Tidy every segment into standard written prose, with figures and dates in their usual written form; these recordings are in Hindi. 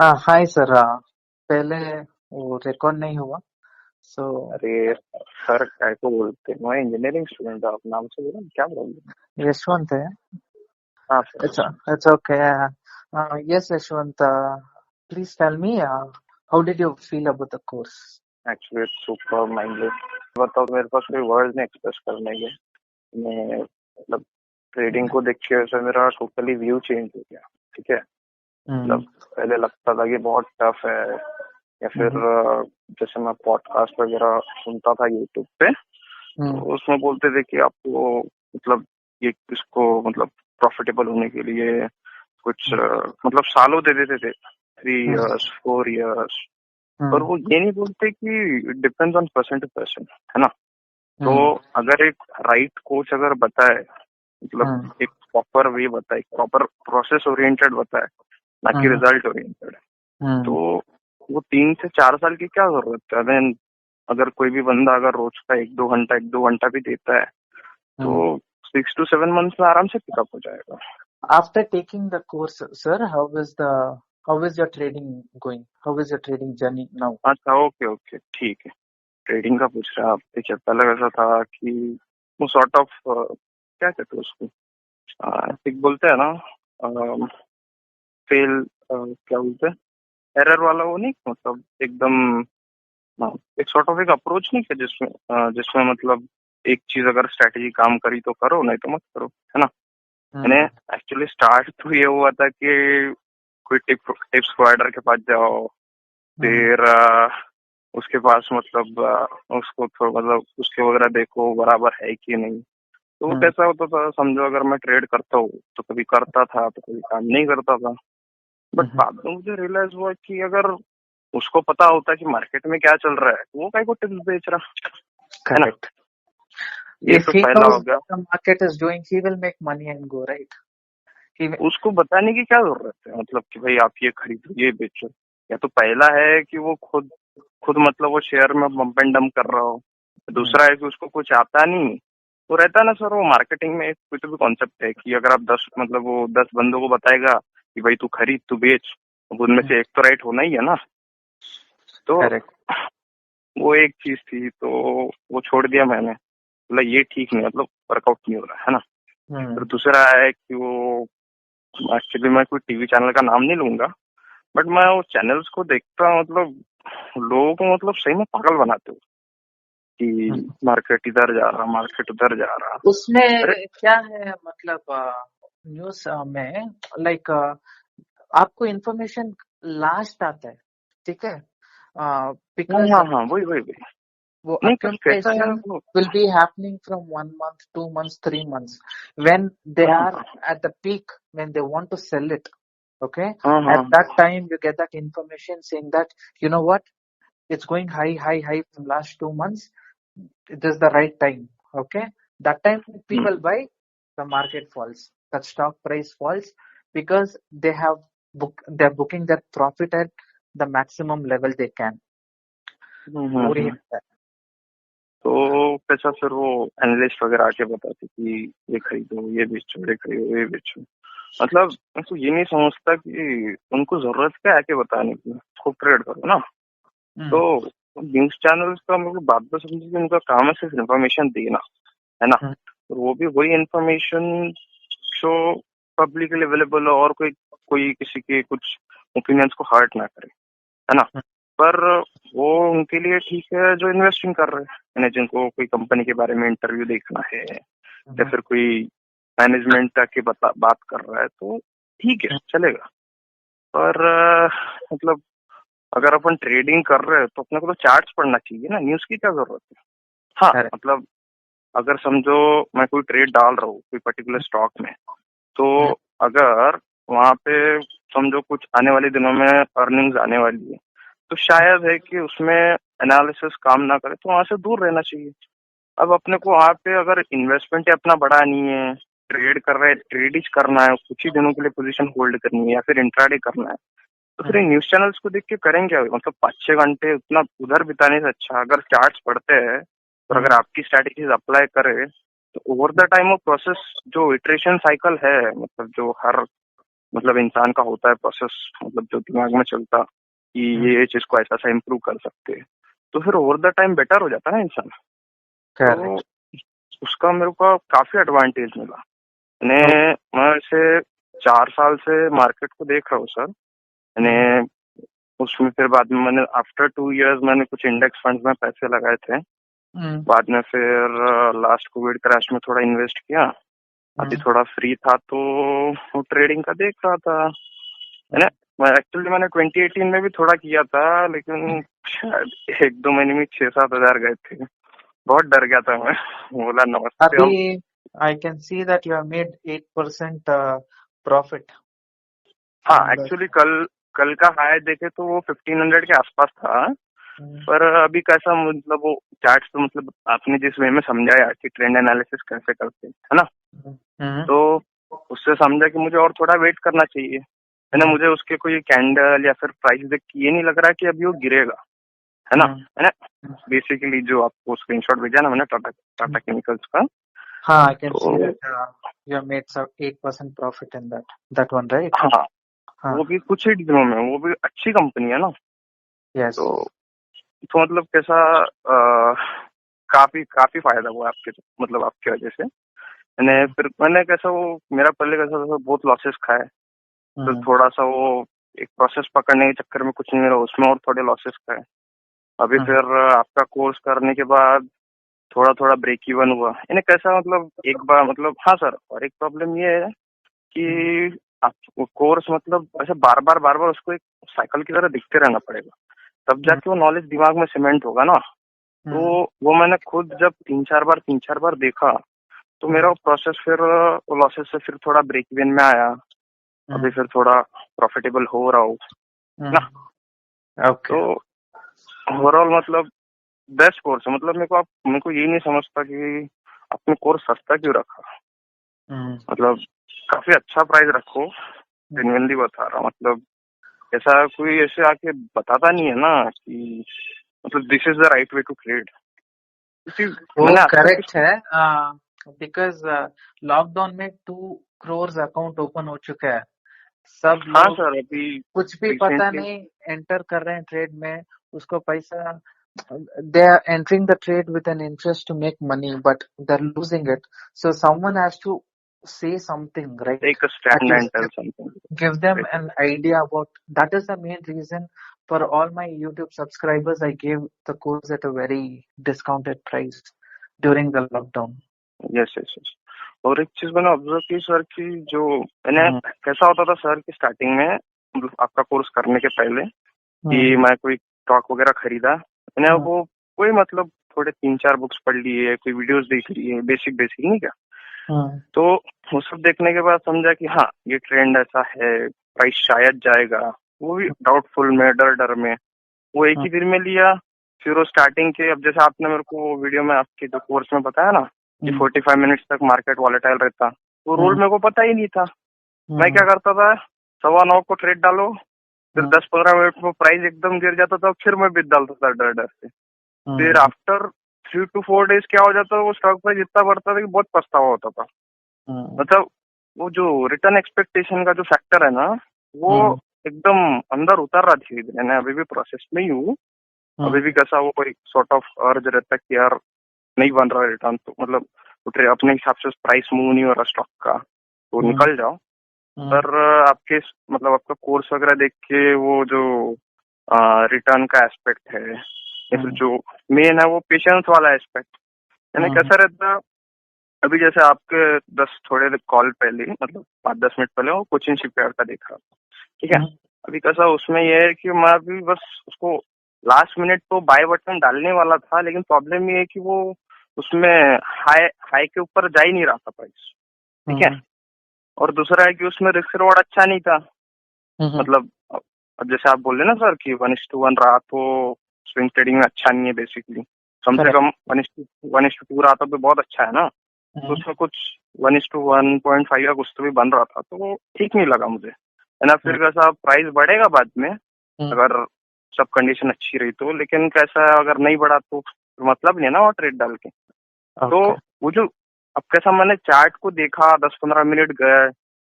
हाँ हाय सर। पहले वो रिकॉर्ड नहीं हुआ। सो अरे सर काय को बोलते हैं, मैं इंजीनियरिंग स्टूडेंट हूँ। आप नाम से बोला क्या प्रॉब्लम? यशवंत है। हाँ sir. It's it's okay. Yes Yashwant, please tell me, how did you feel about the course? Actually super mindless. बताओ, मेरे पास कोई वर्ड नहीं एक्सप्रेस करने के। मैं मतलब ट्रेडिंग को देख के ऐसा मेरा टोटली व्यू चेंज हो गया। ठीक है, मतलब पहले लगता था कि बहुत टफ है, या फिर जैसे मैं पॉडकास्ट वगैरह सुनता था यूट्यूब पे, तो उसमें बोलते थे कि आपको मतलब ये इसको मतलब प्रॉफिटेबल होने के लिए कुछ मतलब सालों दे देते थे, 3 इयर्स 4 इयर्स। पर वो ये नहीं बोलते कि depends on person to person, है ना। तो अगर एक राइट कोच अगर बताए, मतलब एक प्रॉपर वे बताए, प्रॉपर प्रोसेस ओरिएंटेड बताए, ना कि रिजल्ट ओरिएंटेड, तो वो 3 से 4 साल की क्या जरूरत है। देन अगर कोई भी बंदा अगर रोज का 1-2 घंटा भी देता है, तो 6 to 7 मंथ में आराम से पिकअप हो जाएगा। After taking the course sir, how is your trading going? How is your trading journey now? अच्छा, ओके ओके, ठीक है। ट्रेडिंग का पूछ रहा है आप? देखिए, पहले ऐसा था कि वो सॉर्ट ऑफ क्या कहते हैं उसको, एक बोलते हैं ना, फेल, क्या बोलते हैं, एरर वाला, वो नहीं मतलब एकदम। हाँ, एक सॉर्ट ऑफ एक अप्रोच नहीं है जिसमें जिसमें मतलब एक चीज अगर स्ट्रैटेजी काम करी तो करो, नहीं तो मत करो, है ना। मैंने एक्चुअली स्टार्ट तो ये हुआ था कि कोई टिप्स प्रोवाइडर के पास जाओ, फिर उसके पास मतलब उसको थोड़ा मतलब उसके वगैरह देखो बराबर है कि नहीं। तो वो कैसा होता था, समझो अगर मैं ट्रेड करता हूँ तो कभी करता था तो कभी काम नहीं करता था। बट बाद में मुझे रियलाइज हुआ कि अगर उसको पता होता कि मार्केट में क्या चल रहा है, तो वो काहे को टिप्स बेच रहा, है ना। करेक्ट। ये If तो he पहला knows हो गया। what the market is doing, he will make money and go, right? He will. उसको बताने की क्या जरूरत है, मतलब कि भाई आप ये खरीदो ये बेचो। या तो पहला है कि वो खुद खुद मतलब वो शेयर में बम्प एंड डम्प कर रहा हो। दूसरा है कि उसको कुछ आता नहीं। तो रहता है ना सर, वो मार्केटिंग में एक कोई तो भी कॉन्सेप्ट है कि अगर आप 10 मतलब वो 10 बंदों को बताएगा कि भाई तू खरीद तू बेच, अब उनमें से एक तो राइट होना ही है ना। तो Correct. वो एक चीज थी, तो वो छोड़ दिया मैंने। मतलब ये ठीक नहीं, मतलब वर्कआउट नहीं हो रहा है ना। फिर दूसरा है कि वो एक्चुअली मैं कोई टीवी चैनल का नाम नहीं लूंगा, बट मैं वो चैनल्स को देखता हूँ, मतलब लोगों को मतलब सही में पागल बनाते हो कि मार्केट इधर जा रहा, मार्केट उधर जा रहा। अरे उसमें क्या है मतलब, न्यूज में लाइक आपको इंफॉर्मेशन लास्ट आता है, ठीक है? हाँ बिकॉज हाँ हाँ, वही वही वही। वो नहीं पर कैसा है accumulation वो। will be happening from 1 month, 2 months, 3 months, when they हाँ are हाँ at the peak, when they want to sell it. Okay, हाँ at हाँ। that time you get that information saying that, you know what, it's going high, high, high from last 2 months. It is the right time. Okay, that time hmm, people buy, the market falls, the stock price falls, because they're booking their profit at the maximum level they can. वो ही हम्म। है। तो कैसा फिर वो एनालिस्ट वगैरह आके बताते कि ये खरीदो ये बेचो, ये खरीदो ये बेचो। मतलब मैं तो ये नहीं समझता कि उनको जरूरत क्या है आके बताने की, खुद ट्रेड करो ना। तो न्यूज चैनल्स का मेरे को बात तो समझिए कि उनका काम है सिर्फ इन्फॉर्मेशन देना, है ना। और वो भी वही इन्फॉर्मेशन जो पब्लिकली अवेलेबल हो, और कोई कोई किसी के कुछ ओपिनियंस को हर्ट ना करे, है ना। पर वो उनके लिए ठीक है जो इन्वेस्टिंग कर रहे हैं, यानी जिनको कोई कंपनी के बारे में इंटरव्यू देखना है, या फिर कोई मैनेजमेंट की बात कर रहा है, तो ठीक है चलेगा। पर मतलब अगर अपन ट्रेडिंग कर रहे हैं तो अपने को तो चार्ट्स पढ़ना चाहिए ना, न्यूज की क्या जरूरत है। हाँ Correct. मतलब अगर समझो मैं कोई ट्रेड डाल रहा हूँ कोई पर्टिकुलर स्टॉक में, तो अगर वहां पे समझो कुछ आने वाले दिनों में अर्निंग्स आने वाली है, तो शायद है कि उसमें एनालिसिस काम ना करे, तो वहां से दूर रहना चाहिए। अब अपने को वहां पे अगर इन्वेस्टमेंट अपना बड़ा नहीं है, ट्रेड कर रहे हैं, ट्रेड ही करना है, कुछ ही दिनों के लिए पोजीशन होल्ड करनी है, या फिर इंट्राडे करना है, तो फिर न्यूज चैनल्स को देख के करेंगे। मतलब 5-6 घंटे उतना उधर बिताने से अच्छा अगर चार्ट्स पढ़ते हैं और अगर आपकी स्ट्रैटेजीज अप्लाई करे, तो over the time of process जो इटरेशन साइकिल है, मतलब जो हर मतलब इंसान का होता है प्रोसेस, मतलब जो दिमाग में चलता कि ये चीज को ऐसा ऐसा इम्प्रूव कर सकते हैं, तो फिर ओवर द टाइम बेटर हो जाता है ना इंसान। तो उसका मेरे को काफी एडवांटेज मिला। मैं इसे 4 साल से मार्केट को देख रहा हूँ सर। मैंने उसमें फिर बाद में मैंने आफ्टर 2 इयर्स मैंने कुछ इंडेक्स फंड्स में पैसे लगाए थे। बाद में फिर लास्ट कोविड क्रैश में थोड़ा इन्वेस्ट किया। अभी थोड़ा फ्री था तो वो ट्रेडिंग का देख रहा था। मैंने 2018 में भी थोड़ा किया था, लेकिन शायद 1-2 महीने में 6-7 हजार गए थे। बहुत डर गया था मैं। बोला नमस्ते। अभी I can see that you have made 8% profit. हाँ, एक्चुअली कल का हाई देखे तो वो 1500 के आसपास था। पर अभी कैसा, मतलब वो चार्ट्स तो मतलब आपने जिस वे में समझाया कि ट्रेंड एनालिसिस कैसे करते हैं, है ना, तो उससे समझा कि मुझे और थोड़ा वेट करना चाहिए, है ना। मुझे उसके कोई कैंडल या फिर प्राइस देख के ये नहीं लग रहा कि अभी वो गिरेगा, है ना। बेसिकली जो आपको स्क्रीनशॉट भेजा ना मैंने टाटा केमिकल्स का, हाँ, I can see that you have made some 8% profit in that one, right? हाँ, वो भी कुछ ही दिनों में, वो भी अच्छी कंपनी है ना। Yes. तो मतलब कैसा काफी फायदा हुआ मतलब आपकी वजह से। मैंने कैसा, वो मेरा पहले कैसा था, बहुत लॉसेस खाए, तो थोड़ा सा वो एक प्रोसेस पकड़ने के चक्कर में कुछ नहीं मिला, उसमें और थोड़े लॉसेस खाए। अभी फिर आपका कोर्स करने के बाद थोड़ा थोड़ा ब्रेक इवन हुआ। इन्हें कैसा, मतलब एक बार, मतलब हाँ सर, और एक प्रॉब्लम ये है कि आप कोर्स मतलब ऐसे बार बार उसको एक साइकिल की तरह दिखते रहना पड़ेगा, तब जाके वो नॉलेज दिमाग में सीमेंट होगा ना। तो वो मैंने खुद जब 3-4 बार देखा, तो मेरा प्रोसेस फिर लॉसेस से फिर थोड़ा ब्रेक इवन में आया। अभी फिर थोड़ा प्रॉफिटेबल हो रहा हूँ ना। तो ओवरऑल मतलब बेस्ट कोर्स है। मतलब मेरे को ये नहीं समझता कि आपने कोर्स सस्ता क्यों रखा। मतलब काफी अच्छा प्राइस रखो, जेन्युइनली बता रहा हूँ। मतलब ऐसा कोई ऐसे आके बताता नहीं है ना कि मतलब this is the right way to trade. वो करेक्ट है, बिकॉज लॉकडाउन में 2 crores अकाउंट ओपन हो चुका है। सब लोग, हाँ सर, अभी कुछ भी पता नहीं, एंटर कर रहे हैं ट्रेड में, उसको पैसा, they are entering the trade with an interest to make money, but they're losing it. So someone has to say something, right? Take a stand and tell something. Give them an idea about. That is the main reason for all my YouTube subscribers. I gave the course at a very discounted price during the lockdown. Yes. और एक चीज मैंने ऑब्जर्व की सर कि जो मैंने कैसा होता था सर कि स्टार्टिंग में आपका कोर्स करने के पहले कि मैं कोई स्टॉक वगैरह खरीदा, मैंने वो कोई मतलब थोड़े 3-4 बुक्स पढ़ लिए, कोई वीडियोस देख लिए, बेसिक नहीं क्या। तो वो सब देखने के बाद समझा कि हाँ ये ट्रेंड ऐसा है, प्राइस शायद जाएगा, वो भी डाउटफुल में, डर में, वो एक ही दिन में लिया। फिर वो स्टार्टिंग के, अब जैसे आपने मेरे को वीडियो में आपके जो कोर्स में बताया ना कि 45 मिनट्स तक मार्केट वॉलेटाइल रहता, वो रूल मेरे को पता ही नहीं था। मैं क्या करता था, 9:15 को ट्रेड डालो, फिर 10-15 मिनट में प्राइस एकदम गिर जाता था, फिर मैं बिट डालता था डर से। फिर आफ्टर 3 to 4 days क्या हो जाता था, वो स्टॉक प्राइस इतना बढ़ता था कि बहुत पछतावा होता था। मतलब वो जो रिटर्न एक्सपेक्टेशन का जो फैक्टर है ना, वो एकदम अंदर उतर रहा धीरे धीरे। मैं अभी भी प्रोसेस में ही हूँ। अभी भी कैसा वो कोई सॉर्ट ऑफ अर्ज रहता है कि यार नहीं बन रहा रिटर्न, तो मतलब अपने हिसाब से प्राइस मूव नहीं हो रहा स्टॉक का, तो निकल जाओ। पर आपके मतलब आपका कोर्स वगैरह देख के वो जो रिटर्न का एस्पेक्ट है, या फिर जो मेन है वो पेशेंस वाला एस्पेक्ट, यानी कैसा रहता है। अभी जैसे आपके 10 थोड़े कॉल पहले, मतलब 5-10 मिनट पहले वो कोचिंग शिपयार्ड का देख रहा था, ठीक है। अभी कैसा उसमें ये है कि मैं अभी बस उसको लास्ट मिनट तो बाय बटन डालने वाला था, लेकिन प्रॉब्लम ये है कि वो उसमें हाई के ऊपर जा ही नहीं रहा था प्राइस, ठीक है। और दूसरा है कि उसमें रिस्क रिवॉर्ड अच्छा नहीं था। मतलब अब जैसे आप बोल रहे ना सर कि 1:1 रहा तो स्विंग ट्रेडिंग में अच्छा नहीं है, बेसिकली कम से कम 1:2 रहा था तो बहुत अच्छा है ना। तो उसमें कुछ 1:1.5 का कुछ तो भी बन रहा था, तो वो ठीक नहीं लगा मुझे, है ना। फिर कैसा प्राइस बढ़ेगा बाद में अगर सब कंडीशन अच्छी रही तो, लेकिन कैसा अगर नहीं बढ़ा तो मतलब नहीं ना वो ट्रेड डाल के। तो वो जो अब कैसा मैंने चार्ट को देखा, 10-15 मिनट गए,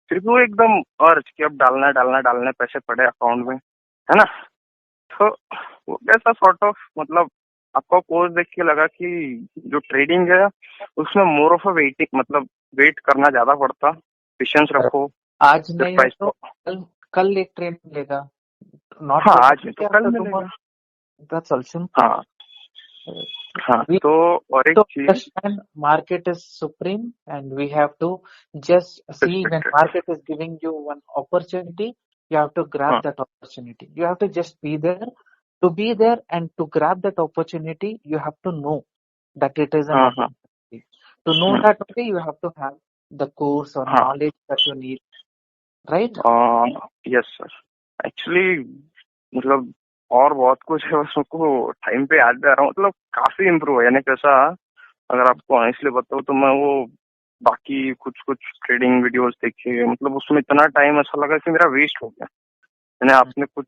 फिर भी वो एकदम अर्ज कि अब डालना पैसे पड़े अकाउंट में, है ना। तो वो कैसा सॉर्ट ऑफ मतलब आपका कोर्स देख के लगा कि जो ट्रेडिंग है उसमें मोर ऑफ अ वेटिंग, मतलब वेट करना ज्यादा पड़ता, पेशेंस रखो, आज फिर नहीं है प्राइस तो को। कल एक ट्रेड मिलेगा, नॉट हाँ, आज नहीं तो प्रोबेबली कल आफ्टर मिलेगा। Tomorrow, that's all simple. हाँ हाँ, We तो और एक to चीज, understand market is supreme, and we have to just see when respected. market is giving you one opportunity, you have to grab हाँ that opportunity. You have to just be there. To be there and to grab that opportunity, you have to know that it is an हाँ हाँ opportunity. To know hmm, that only you have to have the course or हाँ knowledge that you need, right? Yes sir. Actually मतलब और बहुत कुछ है, बस मुझको टाइम पे याद नहीं आ रहा हूँ। मतलब काफी इम्प्रूव है, यानी कैसा, अगर आपको ऑनेस्टली बताऊँ तो मैं वो बाकी कुछ कुछ ट्रेडिंग वीडियोस देखे, मतलब उसमें इतना टाइम ऐसा लगा कि मेरा वेस्ट हो गया। मैंने आपने कुछ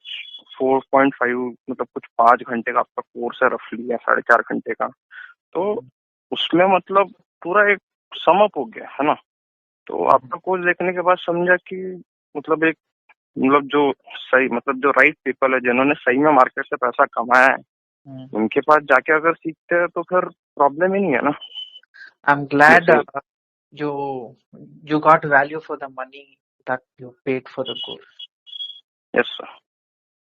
4.5 मतलब कुछ 5 घंटे का आपका कोर्स है रफली, या 4.5 घंटे का, तो उसमें मतलब पूरा एक समअप हो गया, है ना। तो आपका कोर्स देखने के बाद समझा कि मतलब एक मतलब जो सही मतलब जो राइट पीपल है जिन्होंने सही में मार्केट से पैसा कमाया है, उनके पास जाके अगर सीखते हैं तो फिर प्रॉब्लम ही नहीं है ना। I'm glad जैसे you got value for the money that you paid for the course. Yes sir,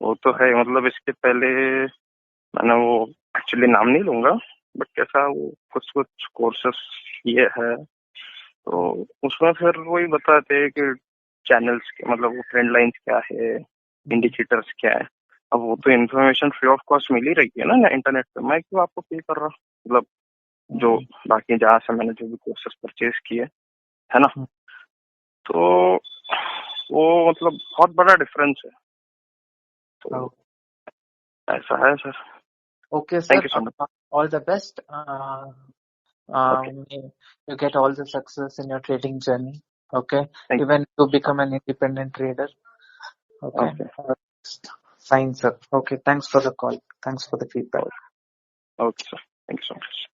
वो तो है। मतलब इसके पहले मैंने वो एक्चुअली नाम नहीं लूंगा, बट कैसा वो कुछ कुछ कोर्सेस ये है, तो उसमें फिर वही बताते हैं कि चैनल्स के मतलब वो ट्रेंड लाइंस क्या है, इंडिकेटर्स क्या है। अब वो तो इन्फॉर्मेशन फ्री ऑफ कॉस्ट मिल ही रही है ना इंटरनेट पे, मैं क्यों आपको पे कर रहा, मतलब जो बाकी जहाँ से मैंने जो भी कोर्सेस परचेज किए, है ना। तो वो मतलब बहुत बड़ा डिफरेंस है, तो ऐसा है sir. Okay, thank sir. You so much. All the best. Okay, May you get all the success in your trading journey. Okay, thank even to become an independent trader. You. Okay, okay, fine, sir. Okay, thanks for the call. Thanks for the feedback. Okay sir, thank you so much.